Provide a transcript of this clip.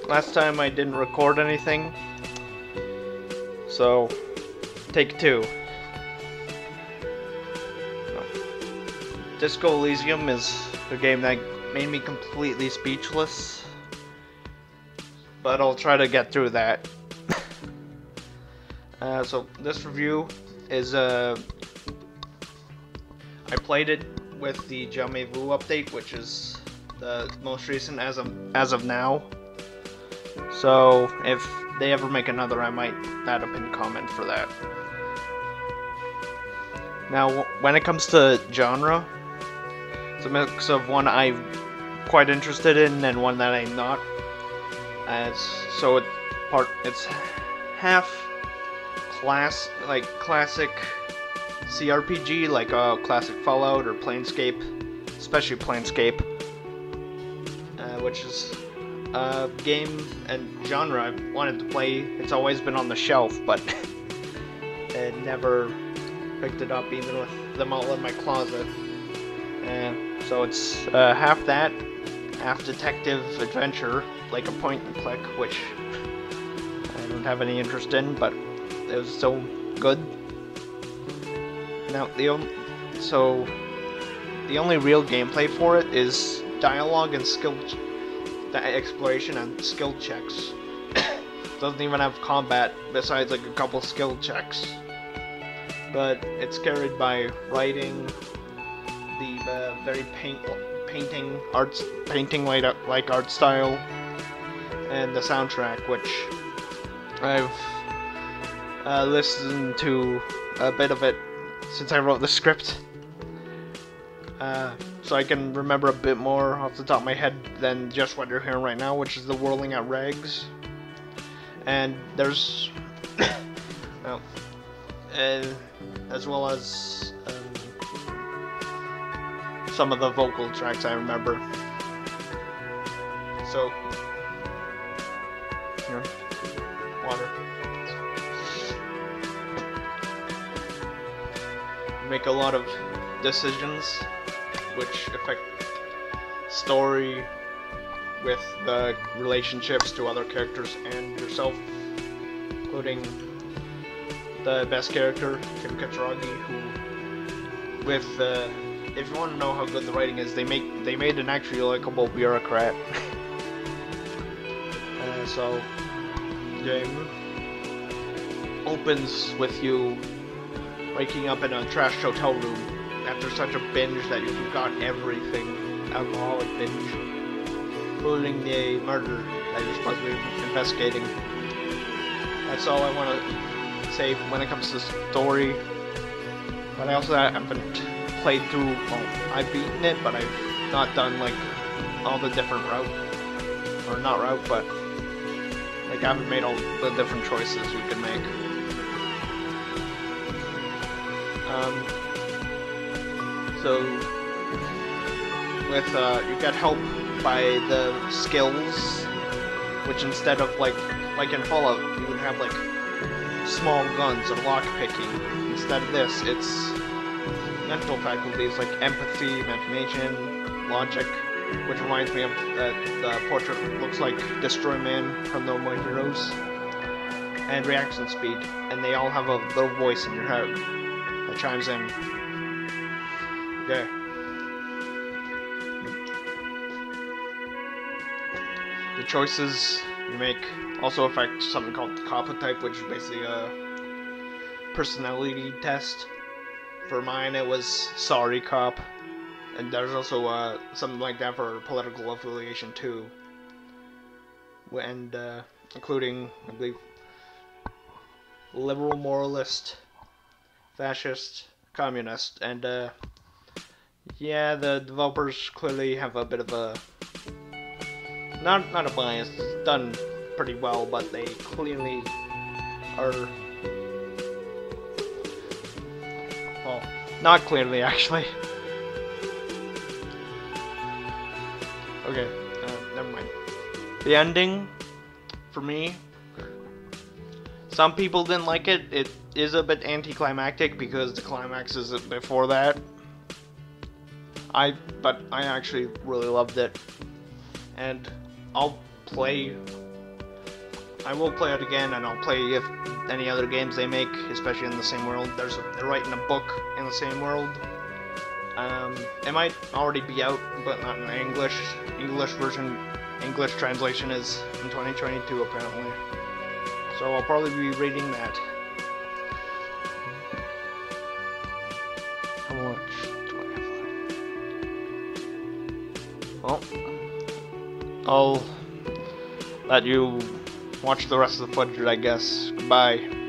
last time I didn't record anything, so take two. Disco Elysium is a game that made me completely speechless, but I'll try to get through that. So this review is I played it with the Jamais Vu update, which is the most recent as of now. So if they ever make another, I might add a pinned comment for that. Now, when it comes to genre, it's a mix of one I'm quite interested in and one that I'm not. It's half classic CRPG, like classic Fallout or Planescape, especially Planescape, which is a game and genre I've wanted to play. It's always been on the shelf, but I never picked it up, even with them all in my closet. So it's half that, half detective adventure, like a point and click, which I don't have any interest in, but it was still good. Now, the only real gameplay for it is dialogue and exploration and skill checks. Doesn't even have combat besides like a couple skill checks. But it's carried by writing, the very painting like art style, and the soundtrack, which I've listened to a bit of it since I wrote the script, so I can remember a bit more off the top of my head than just what you're hearing right now, which is the whirling at rags. And there's well, as well as some of the vocal tracks I remember. So, here, water. Make a lot of decisions which affect story with the relationships to other characters and yourself, including the best character, Kim Katsuragi, who, with if you want to know how good the writing is, they made an actually likable bureaucrat. So the game opens with you waking up in a trashed hotel room after such a binge that you forgot everything, alcoholic binge, including the murder that you're supposed to be investigating. That's all I want to say when it comes to story. But I also haven't played through, well, I've beaten it, but I've not done like all the different but like I haven't made all the different choices you can make. So with you get help by the skills, which instead of like in Fallout you would have like small guns or lock picking. Instead of this, it's mental faculties like empathy, imagination, logic, which reminds me of the portrait looks like Destroy Man from No More Heroes, and reaction speed, and they all have a little voice in your head that chimes in. Okay. The choices you make also affect something called the Kappa type, which is basically a personality test. For mine, it was sorry cop, and there's also something like that for political affiliation too, and including, I believe, liberal, moralist, fascist, communist, and yeah, the developers clearly have a bit of a not a bias. It's done pretty well, but they clearly are. Well, not clearly, actually. Okay, never mind. The ending, for me, some people didn't like it. It is a bit anticlimactic because the climax is before that. But I actually really loved it, and I'll play I will play it again, and I'll play if any other games they make, especially in the same world. They're writing a book in the same world. It might already be out, but not in English. English version, English translation is in 2022 apparently. So I'll probably be reading that. How much do I have left? Well, I'll let you watch the rest of the footage, I guess. Goodbye.